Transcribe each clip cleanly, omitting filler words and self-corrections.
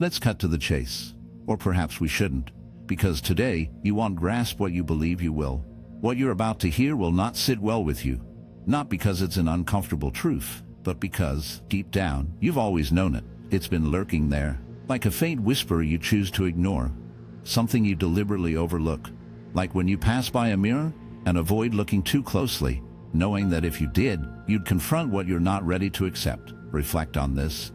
let's cut to the chase. Or perhaps we shouldn't. Because today, you won't grasp what you believe you will. What you're about to hear will not sit well with you. Not because it's an uncomfortable truth, but because, deep down, you've always known it. It's been lurking there, like a faint whisper you choose to ignore. Something you deliberately overlook. Like when you pass by a mirror and avoid looking too closely, knowing that if you did, you'd confront what you're not ready to accept. Reflect on this.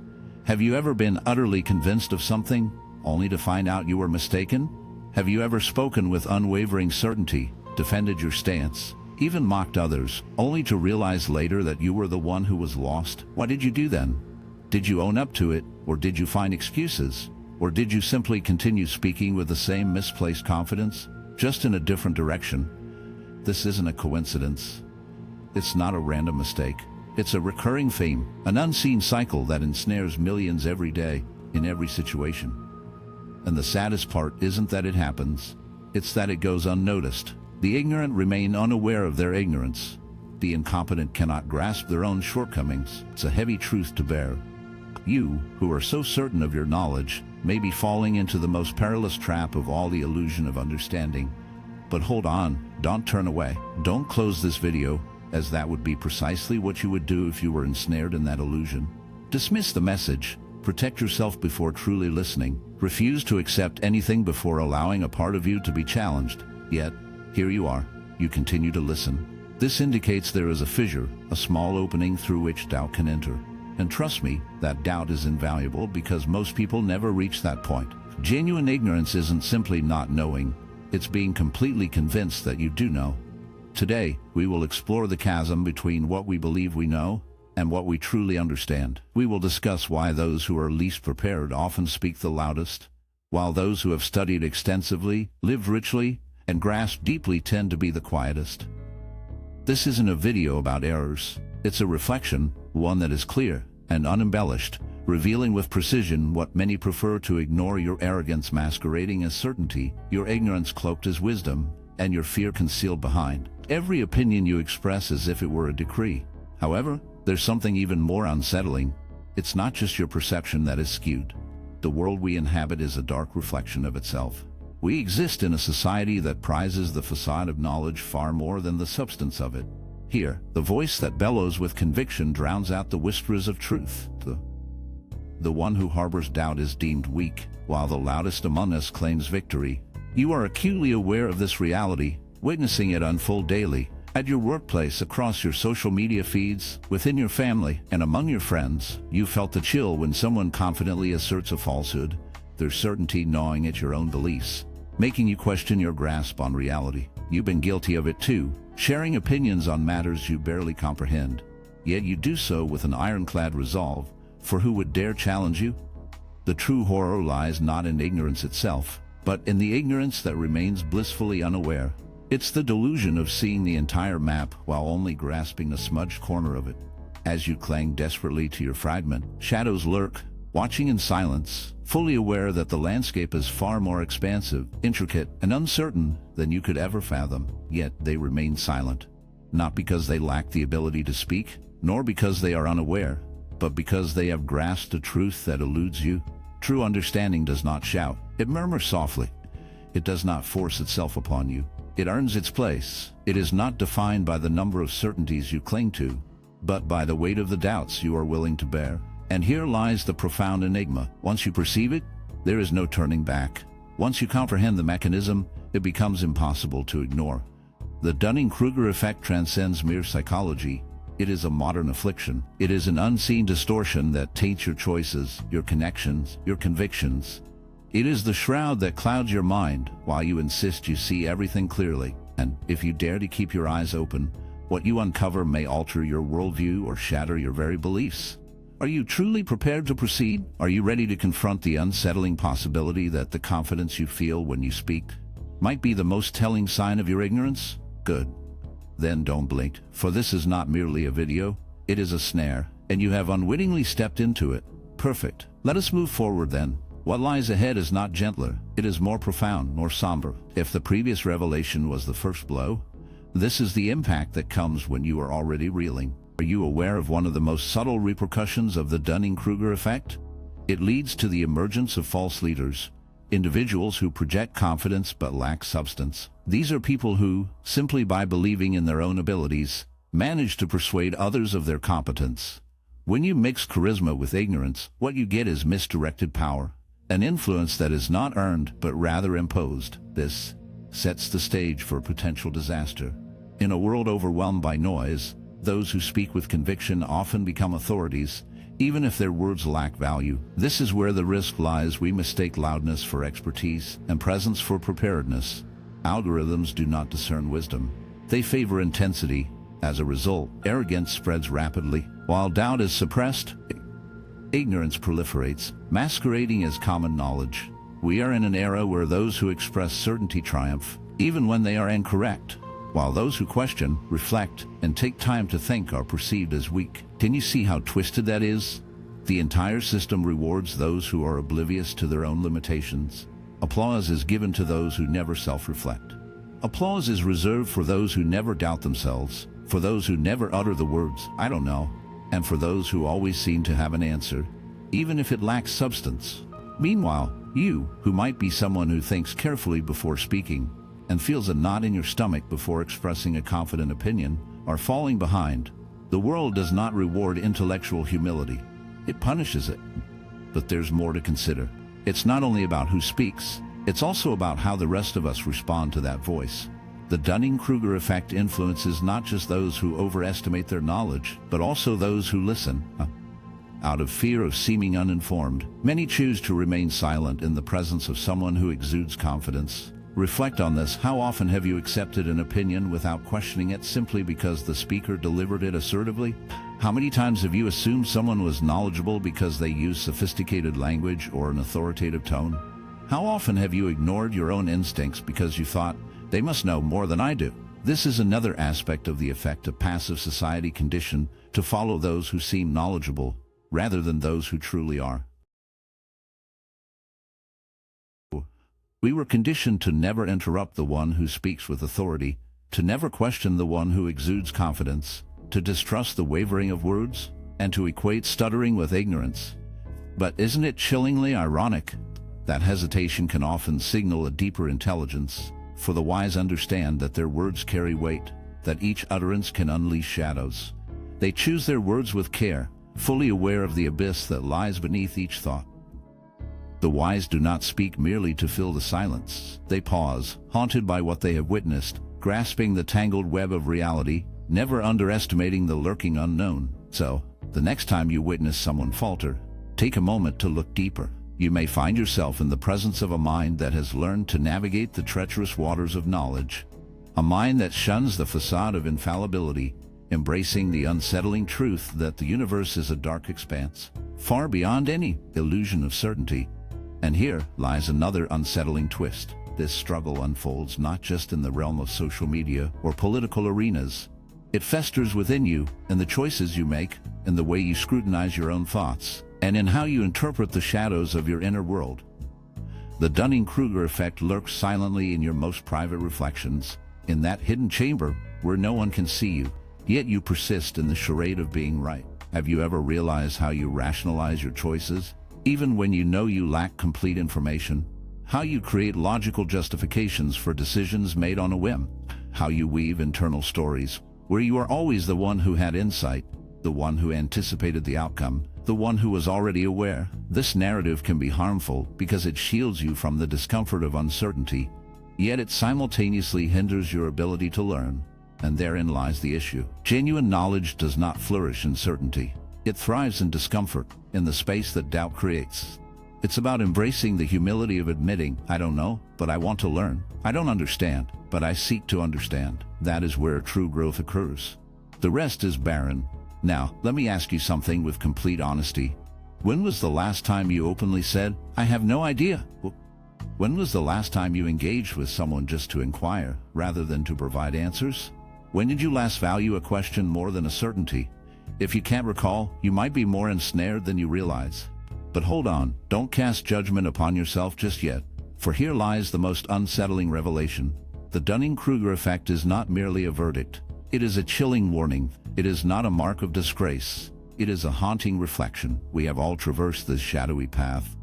Have you ever been utterly convinced of something, only to find out you were mistaken? Have you ever spoken with unwavering certainty, defended your stance, even mocked others, only to realize later that you were the one who was lost? Why did you do then? Did you own up to it, or did you find excuses? Or did you simply continue speaking with the same misplaced confidence, just in a different direction? This isn't a coincidence. It's not a random mistake. It's a recurring theme, an unseen cycle that ensnares millions every day, in every situation. And the saddest part isn't that it happens, it's that it goes unnoticed. The ignorant remain unaware of their ignorance. The incompetent cannot grasp their own shortcomings. It's a heavy truth to bear. You, who are so certain of your knowledge, may be falling into the most perilous trap of all, the illusion of understanding. But hold on, don't turn away. Don't close this video, as that would be precisely what you would do if you were ensnared in that illusion. Dismiss the message. Protect yourself before truly listening. Refuse to accept anything before allowing a part of you to be challenged. Yet, here you are. You continue to listen. This indicates there is a fissure, a small opening through which doubt can enter. And trust me, that doubt is invaluable because most people never reach that point. Genuine ignorance isn't simply not knowing. It's being completely convinced that you do know. Today, we will explore the chasm between what we believe we know and what we truly understand. We will discuss why those who are least prepared often speak the loudest, while those who have studied extensively, lived richly, and grasped deeply tend to be the quietest. This isn't a video about errors. It's a reflection, one that is clear and unembellished, revealing with precision what many prefer to ignore: your arrogance masquerading as certainty, your ignorance cloaked as wisdom, and your fear concealed behind every opinion you express as if it were a decree. However, there's something even more unsettling. It's not just your perception that is skewed. The world we inhabit is a dark reflection of itself. We exist in a society that prizes the facade of knowledge far more than the substance of it. Here, the voice that bellows with conviction drowns out the whispers of truth. The one who harbors doubt is deemed weak, while the loudest among us claims victory. You are acutely aware of this reality, witnessing it unfold daily, at your workplace, across your social media feeds, within your family, and among your friends. You felt the chill when someone confidently asserts a falsehood, their certainty gnawing at your own beliefs, making you question your grasp on reality. You've been guilty of it too, sharing opinions on matters you barely comprehend. Yet you do so with an ironclad resolve, for who would dare challenge you? The true horror lies not in ignorance itself, but in the ignorance that remains blissfully unaware. It's the delusion of seeing the entire map while only grasping a smudged corner of it. As you cling desperately to your fragment, shadows lurk, watching in silence, fully aware that the landscape is far more expansive, intricate, and uncertain than you could ever fathom. Yet they remain silent, not because they lack the ability to speak, nor because they are unaware, but because they have grasped a truth that eludes you. True understanding does not shout. It murmurs softly. It does not force itself upon you. It earns its place. It is not defined by the number of certainties you cling to, but by the weight of the doubts you are willing to bear. And here lies the profound enigma. Once you perceive it, there is no turning back. Once you comprehend the mechanism, it becomes impossible to ignore. The Dunning-Kruger Effect transcends mere psychology. It is a modern affliction. It is an unseen distortion that taints your choices, your connections, your convictions. It is the shroud that clouds your mind while you insist you see everything clearly. And if you dare to keep your eyes open, what you uncover may alter your worldview or shatter your very beliefs. Are you truly prepared to proceed? Are you ready to confront the unsettling possibility that the confidence you feel when you speak might be the most telling sign of your ignorance? Good. Then don't blink, for this is not merely a video, it is a snare, and you have unwittingly stepped into it. Perfect. Let us move forward then. What lies ahead is not gentler, it is more profound, more somber. If the previous revelation was the first blow, this is the impact that comes when you are already reeling. Are you aware of one of the most subtle repercussions of the Dunning-Kruger effect? It leads to the emergence of false leaders, individuals who project confidence but lack substance. These are people who, simply by believing in their own abilities, manage to persuade others of their competence. When you mix charisma with ignorance, what you get is misdirected power, an influence that is not earned but rather imposed. This sets the stage for potential disaster. In a world overwhelmed by noise, those who speak with conviction often become authorities, even if their words lack value. This is where the risk lies. We mistake loudness for expertise and presence for preparedness. Algorithms do not discern wisdom. They favor intensity. As a result, arrogance spreads rapidly. While doubt is suppressed, ignorance proliferates, masquerading as common knowledge. We are in an era where those who express certainty triumph, even when they are incorrect, while those who question, reflect, and take time to think are perceived as weak. Can you see how twisted that is? The entire system rewards those who are oblivious to their own limitations. Applause is given to those who never self-reflect. Applause is reserved for those who never doubt themselves, for those who never utter the words, "I don't know," and for those who always seem to have an answer, even if it lacks substance. Meanwhile, you, who might be someone who thinks carefully before speaking and feels a knot in your stomach before expressing a confident opinion, are falling behind. The world does not reward intellectual humility. It punishes it. But there's more to consider. It's not only about who speaks, it's also about how the rest of us respond to that voice. The Dunning-Kruger effect influences not just those who overestimate their knowledge, but also those who listen. Out of fear of seeming uninformed, many choose to remain silent in the presence of someone who exudes confidence. Reflect on this. How often have you accepted an opinion without questioning it simply because the speaker delivered it assertively? How many times have you assumed someone was knowledgeable because they used sophisticated language or an authoritative tone? How often have you ignored your own instincts because you thought, "They must know more than I do"? This is another aspect of the effect of passive society, conditioned to follow those who seem knowledgeable rather than those who truly are. We were conditioned to never interrupt the one who speaks with authority, to never question the one who exudes confidence, to distrust the wavering of words, and to equate stuttering with ignorance. But isn't it chillingly ironic? That hesitation can often signal a deeper intelligence, for the wise understand that their words carry weight, that each utterance can unleash shadows. They choose their words with care, fully aware of the abyss that lies beneath each thought. The wise do not speak merely to fill the silence. They pause, haunted by what they have witnessed, grasping the tangled web of reality, never underestimating the lurking unknown. So, the next time you witness someone falter, take a moment to look deeper. You may find yourself in the presence of a mind that has learned to navigate the treacherous waters of knowledge, a mind that shuns the facade of infallibility, embracing the unsettling truth that the universe is a dark expanse, far beyond any illusion of certainty. And here lies another unsettling twist. This struggle unfolds not just in the realm of social media or political arenas. It festers within you, in the choices you make, in the way you scrutinize your own thoughts, and in how you interpret the shadows of your inner world. The Dunning-Kruger effect lurks silently in your most private reflections, in that hidden chamber where no one can see you, yet you persist in the charade of being right. Have you ever realized how you rationalize your choices, even when you know you lack complete information? How you create logical justifications for decisions made on a whim? How you weave internal stories, where you are always the one who had insight, the one who anticipated the outcome, the one who was already aware? This narrative can be harmful because it shields you from the discomfort of uncertainty, yet it simultaneously hinders your ability to learn, and therein lies the issue. Genuine knowledge does not flourish in certainty. It thrives in discomfort, in the space that doubt creates. It's about embracing the humility of admitting, "I don't know, but I want to learn. I don't understand, but I seek to understand." That is where true growth occurs. The rest is barren. Now, let me ask you something with complete honesty. When was the last time you openly said, "I have no idea"? When was the last time you engaged with someone just to inquire, rather than to provide answers? When did you last value a question more than a certainty? If you can't recall, you might be more ensnared than you realize. But hold on, don't cast judgment upon yourself just yet, for here lies the most unsettling revelation. The Dunning-Kruger effect is not merely a verdict. It is a chilling warning. It is not a mark of disgrace. It is a haunting reflection. We have all traversed this shadowy path.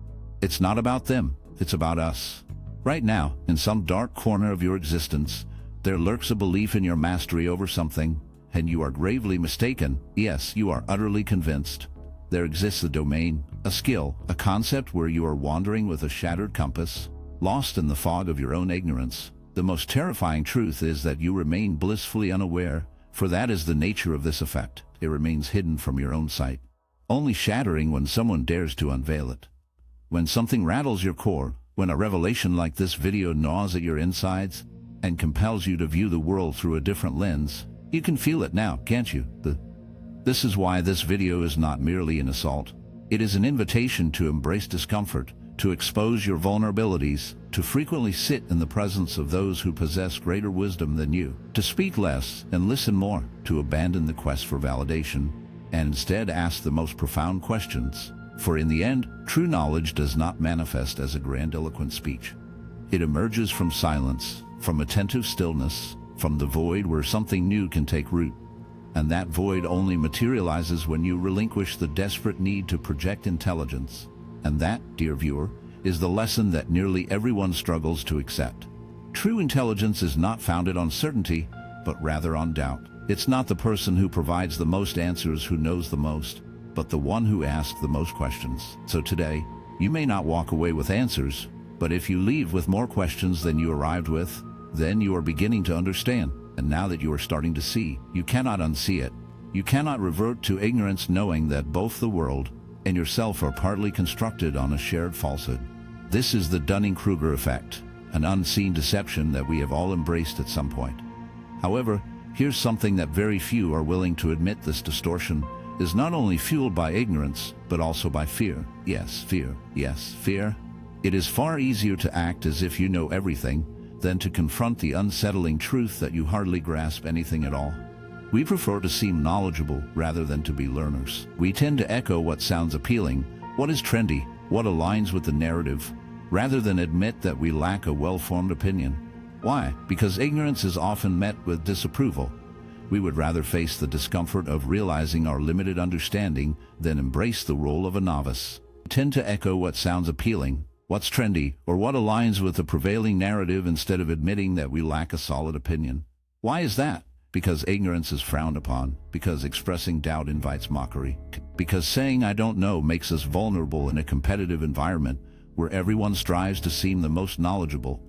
It's not about them, it's about us. Right now, in some dark corner of your existence, there lurks a belief in your mastery over something, and you are gravely mistaken. Yes, you are utterly convinced. There exists a domain, a skill, a concept where you are wandering with a shattered compass, lost in the fog of your own ignorance. The most terrifying truth is that you remain blissfully unaware, for that is the nature of this effect. It remains hidden from your own sight, only shattering when someone dares to unveil it. When something rattles your core, when a revelation like this video gnaws at your insides and compels you to view the world through a different lens, you can feel it now, can't you? This is why this video is not merely an assault. It is an invitation to embrace discomfort, to expose your vulnerabilities, to frequently sit in the presence of those who possess greater wisdom than you, to speak less and listen more, to abandon the quest for validation, and instead ask the most profound questions. For in the end, true knowledge does not manifest as a grandiloquent speech. It emerges from silence, from attentive stillness, from the void where something new can take root. And that void only materializes when you relinquish the desperate need to project intelligence. And that, dear viewer, is the lesson that nearly everyone struggles to accept. True intelligence is not founded on certainty, but rather on doubt. It's not the person who provides the most answers who knows the most, but the one who asks the most questions. So today, you may not walk away with answers, but if you leave with more questions than you arrived with, then you are beginning to understand. And now that you are starting to see, you cannot unsee it. You cannot revert to ignorance, knowing that both the world and yourself are partly constructed on a shared falsehood. This is the Dunning-Kruger Effect, an unseen deception that we have all embraced at some point. However, here's something that very few are willing to admit: this distortion is not only fueled by ignorance, but also by fear. Yes, fear. Yes, fear. It is far easier to act as if you know everything than to confront the unsettling truth that you hardly grasp anything at all. We prefer to seem knowledgeable rather than to be learners. We tend to echo what sounds appealing, what is trendy, what aligns with the narrative, rather than admit that we lack a well-formed opinion. Why? Because ignorance is often met with disapproval. We would rather face the discomfort of realizing our limited understanding than embrace the role of a novice. We tend to echo what sounds appealing, what's trendy, or what aligns with the prevailing narrative instead of admitting that we lack a solid opinion. Why is that? Because ignorance is frowned upon, because expressing doubt invites mockery, because saying I don't know makes us vulnerable in a competitive environment where everyone strives to seem the most knowledgeable.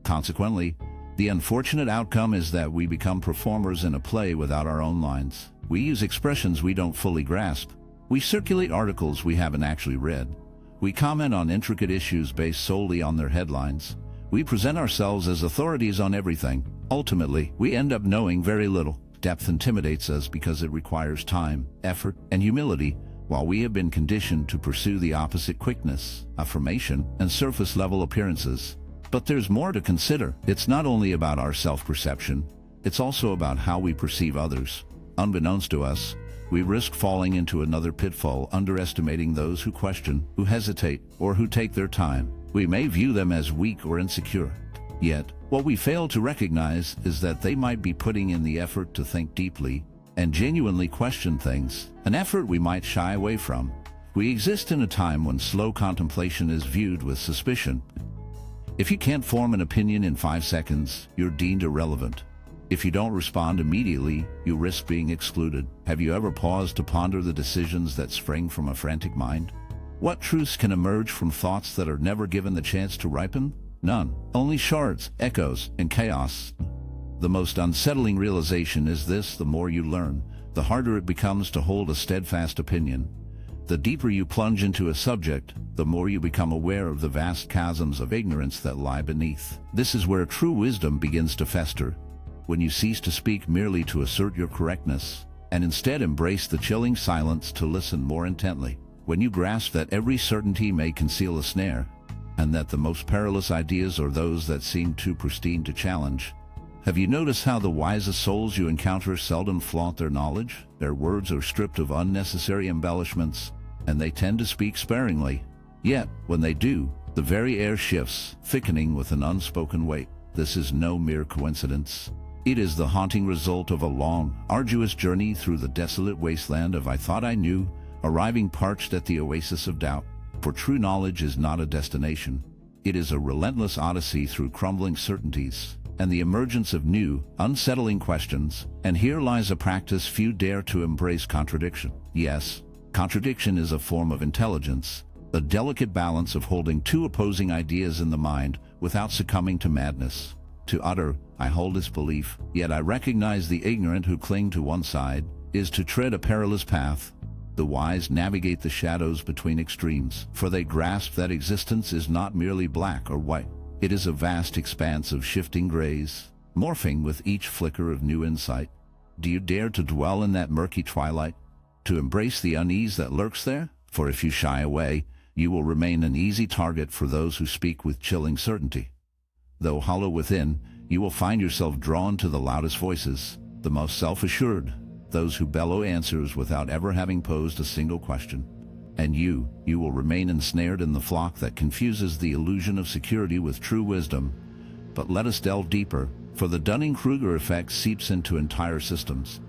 Consequently, the unfortunate outcome is that we become performers in a play without our own lines. We use expressions we don't fully grasp. We circulate articles we haven't actually read. We comment on intricate issues based solely on their headlines. We present ourselves as authorities on everything. Ultimately, we end up knowing very little. Depth intimidates us because it requires time, effort, and humility, while we have been conditioned to pursue the opposite: quickness, affirmation, and surface-level appearances. But there's more to consider. It's not only about our self-perception, it's also about how we perceive others. Unbeknownst to us, we risk falling into another pitfall, underestimating those who question, who hesitate, or who take their time. We may view them as weak or insecure. Yet, what we fail to recognize is that they might be putting in the effort to think deeply and genuinely question things, an effort we might shy away from. We exist in a time when slow contemplation is viewed with suspicion. If you can't form an opinion in 5 seconds, you're deemed irrelevant. If you don't respond immediately, you risk being excluded. Have you ever paused to ponder the decisions that spring from a frantic mind? What truths can emerge from thoughts that are never given the chance to ripen? None. Only shards, echoes, and chaos. The most unsettling realization is this: the more you learn, the harder it becomes to hold a steadfast opinion. The deeper you plunge into a subject, the more you become aware of the vast chasms of ignorance that lie beneath. This is where true wisdom begins to fester. When you cease to speak merely to assert your correctness, and instead embrace the chilling silence to listen more intently. When you grasp that every certainty may conceal a snare, and that the most perilous ideas are those that seem too pristine to challenge. Have you noticed how the wisest souls you encounter seldom flaunt their knowledge? Their words are stripped of unnecessary embellishments, and they tend to speak sparingly. Yet, when they do, the very air shifts, thickening with an unspoken weight. This is no mere coincidence. It is the haunting result of a long, arduous journey through the desolate wasteland of I thought I knew, arriving parched at the oasis of doubt. For true knowledge is not a destination. It is a relentless odyssey through crumbling certainties and the emergence of new, unsettling questions. And here lies a practice few dare to embrace: contradiction. Yes, contradiction is a form of intelligence, a delicate balance of holding two opposing ideas in the mind without succumbing to madness. To utter, "I hold this belief, yet I recognize the ignorant who cling to one side," is to tread a perilous path. The wise navigate the shadows between extremes, for they grasp that existence is not merely black or white. It is a vast expanse of shifting grays, morphing with each flicker of new insight. Do you dare to dwell in that murky twilight? To embrace the unease that lurks there? For if you shy away, you will remain an easy target for those who speak with chilling certainty. Though hollow within, you will find yourself drawn to the loudest voices, the most self-assured, those who bellow answers without ever having posed a single question. And you will remain ensnared in the flock that confuses the illusion of security with true wisdom. But let us delve deeper, for the Dunning-Kruger Effect seeps into entire systems.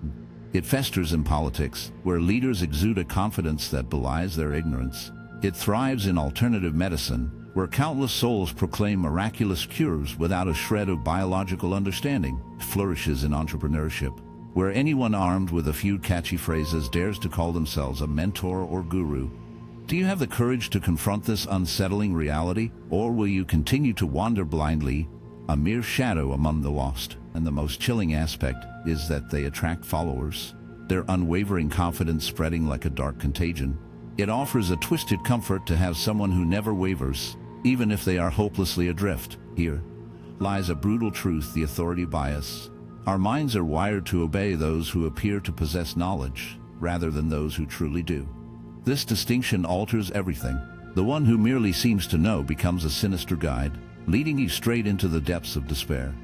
It festers in politics, where leaders exude a confidence that belies their ignorance. It thrives in alternative medicine, where countless souls proclaim miraculous cures without a shred of biological understanding. It flourishes in entrepreneurship, where anyone armed with a few catchy phrases dares to call themselves a mentor or guru. Do you have the courage to confront this unsettling reality, or will you continue to wander blindly, a mere shadow among the lost? And the most chilling aspect is that they attract followers, their unwavering confidence spreading like a dark contagion. It offers a twisted comfort to have someone who never wavers, even if they are hopelessly adrift. Here lies a brutal truth: the authority bias. Our minds are wired to obey those who appear to possess knowledge, rather than those who truly do. This distinction alters everything. The one who merely seems to know becomes a sinister guide, leading you straight into the depths of despair.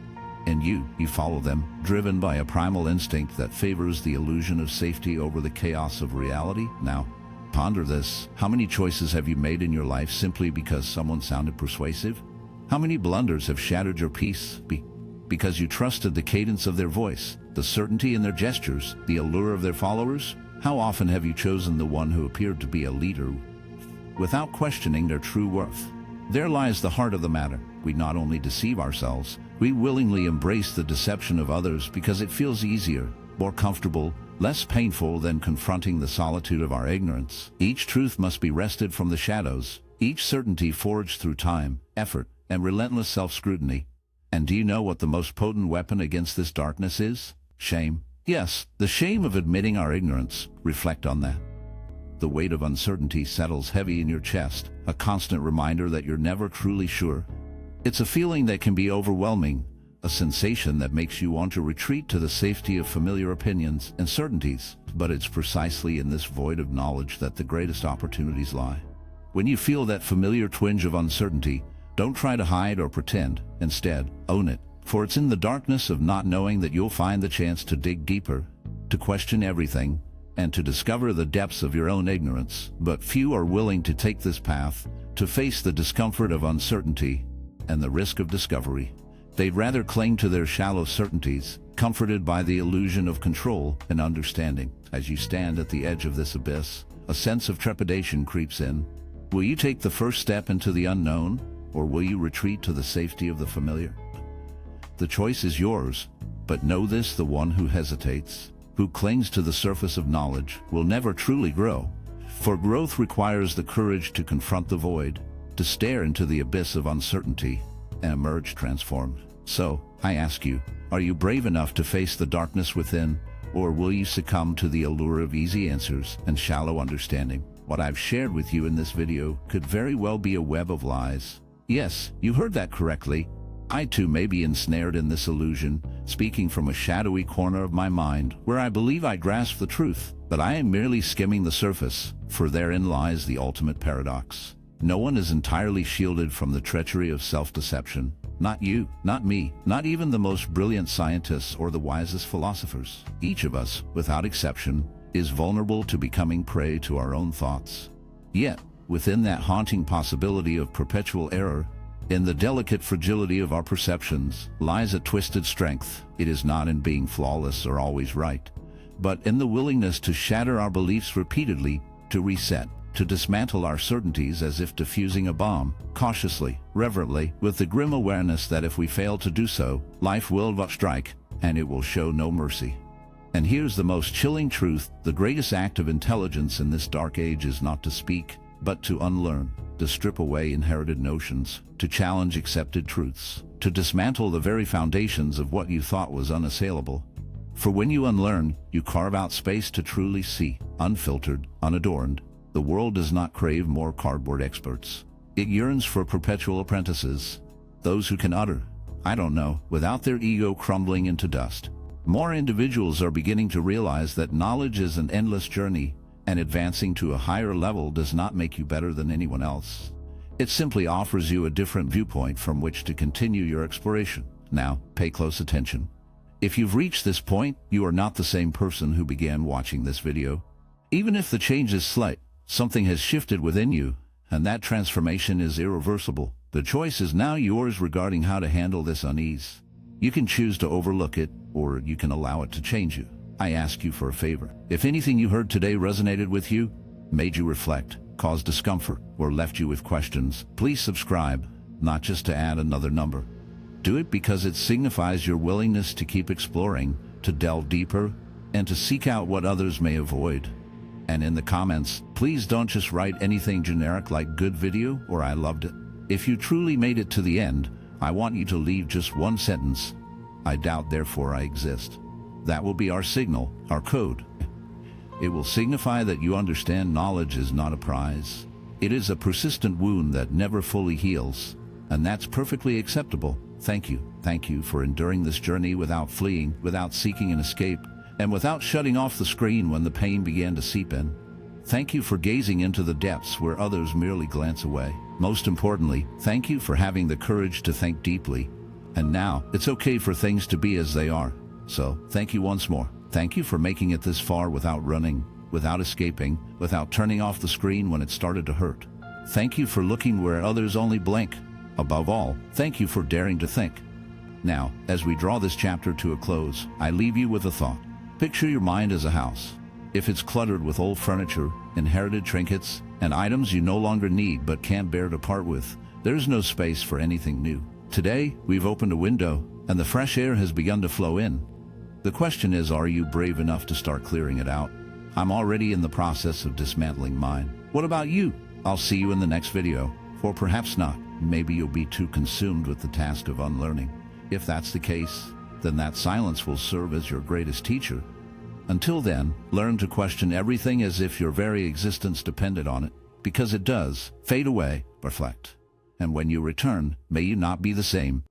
And you follow them, driven by a primal instinct that favors the illusion of safety over the chaos of reality. Now, ponder this. How many choices have you made in your life simply because someone sounded persuasive? How many blunders have shattered your peace because you trusted the cadence of their voice, the certainty in their gestures, the allure of their followers? How often have you chosen the one who appeared to be a leader without questioning their true worth? There lies the heart of the matter. We not only deceive ourselves, we willingly embrace the deception of others because it feels easier, more comfortable, less painful than confronting the solitude of our ignorance. Each truth must be wrested from the shadows, each certainty forged through time, effort, and relentless self-scrutiny. And do you know what the most potent weapon against this darkness is? Shame. Yes, the shame of admitting our ignorance. Reflect on that. The weight of uncertainty settles heavy in your chest, a constant reminder that you're never truly sure. It's a feeling that can be overwhelming, a sensation that makes you want to retreat to the safety of familiar opinions and certainties. But it's precisely in this void of knowledge that the greatest opportunities lie. When you feel that familiar twinge of uncertainty, don't try to hide or pretend. Instead, own it. For it's in the darkness of not knowing that you'll find the chance to dig deeper, to question everything, and to discover the depths of your own ignorance. But few are willing to take this path, to face the discomfort of uncertainty and the risk of discovery. They'd rather cling to their shallow certainties, comforted by the illusion of control and understanding. As you stand at the edge of this abyss, a sense of trepidation creeps in. Will you take the first step into the unknown, or will you retreat to the safety of the familiar? The choice is yours, but know this: the one who hesitates, who clings to the surface of knowledge, will never truly grow. For growth requires the courage to confront the void, to stare into the abyss of uncertainty, and emerge transformed. So, I ask you, are you brave enough to face the darkness within, or will you succumb to the allure of easy answers and shallow understanding? What I've shared with you in this video could very well be a web of lies. Yes, you heard that correctly. I too may be ensnared in this illusion, speaking from a shadowy corner of my mind where I believe I grasp the truth, but I am merely skimming the surface, for therein lies the ultimate paradox. No one is entirely shielded from the treachery of self-deception. Not you, not me, not even the most brilliant scientists or the wisest philosophers. Each of us, without exception, is vulnerable to becoming prey to our own thoughts. Yet, within that haunting possibility of perpetual error, In the delicate fragility of our perceptions lies a twisted strength. It is not in being flawless or always right, but in the willingness to shatter our beliefs repeatedly, to reset, to dismantle our certainties as if diffusing a bomb, cautiously, reverently, with the grim awareness that if we fail to do so, life will strike, and it will show no mercy. And here's the most chilling truth: the greatest act of intelligence in this dark age is not to speak, but to unlearn, to strip away inherited notions, to challenge accepted truths, to dismantle the very foundations of what you thought was unassailable. For when you unlearn, you carve out space to truly see, unfiltered, unadorned. The world does not crave more cardboard experts. It yearns for perpetual apprentices, those who can utter, "I don't know," without their ego crumbling into dust. More individuals are beginning to realize that knowledge is an endless journey, and advancing to a higher level does not make you better than anyone else. It simply offers you a different viewpoint from which to continue your exploration. Now, pay close attention. If you've reached this point, you are not the same person who began watching this video. Even if the change is slight, something has shifted within you, and that transformation is irreversible. The choice is now yours regarding how to handle this unease. You can choose to overlook it, or you can allow it to change you. I ask you for a favor. If anything you heard today resonated with you, made you reflect, caused discomfort, or left you with questions, please subscribe, not just to add another number. Do it because it signifies your willingness to keep exploring, to delve deeper, and to seek out what others may avoid. And in the comments, please don't just write anything generic like "good video" or "I loved it." If you truly made it to the end, I want you to leave just one sentence: "I doubt, therefore I exist." That will be our signal, our code. It will signify that you understand knowledge is not a prize. It is a persistent wound that never fully heals, and that's perfectly acceptable. Thank you. Thank you for enduring this journey without fleeing, without seeking an escape, and without shutting off the screen when the pain began to seep in. Thank you for gazing into the depths where others merely glance away. Most importantly, thank you for having the courage to think deeply. And now, it's okay for things to be as they are. So, thank you once more. Thank you for making it this far without running, without escaping, without turning off the screen when it started to hurt. Thank you for looking where others only blink. Above all, thank you for daring to think. Now, as we draw this chapter to a close, I leave you with a thought. Picture your mind as a house. If it's cluttered with old furniture, inherited trinkets, and items you no longer need but can't bear to part with, there's no space for anything new. Today, we've opened a window, and the fresh air has begun to flow in. The question is, are you brave enough to start clearing it out? I'm already in the process of dismantling mine. What about you? I'll see you in the next video. Or perhaps not. Maybe you'll be too consumed with the task of unlearning. If that's the case, then that silence will serve as your greatest teacher. Until then, learn to question everything as if your very existence depended on it, because it does. Fade away, reflect. And when you return, may you not be the same.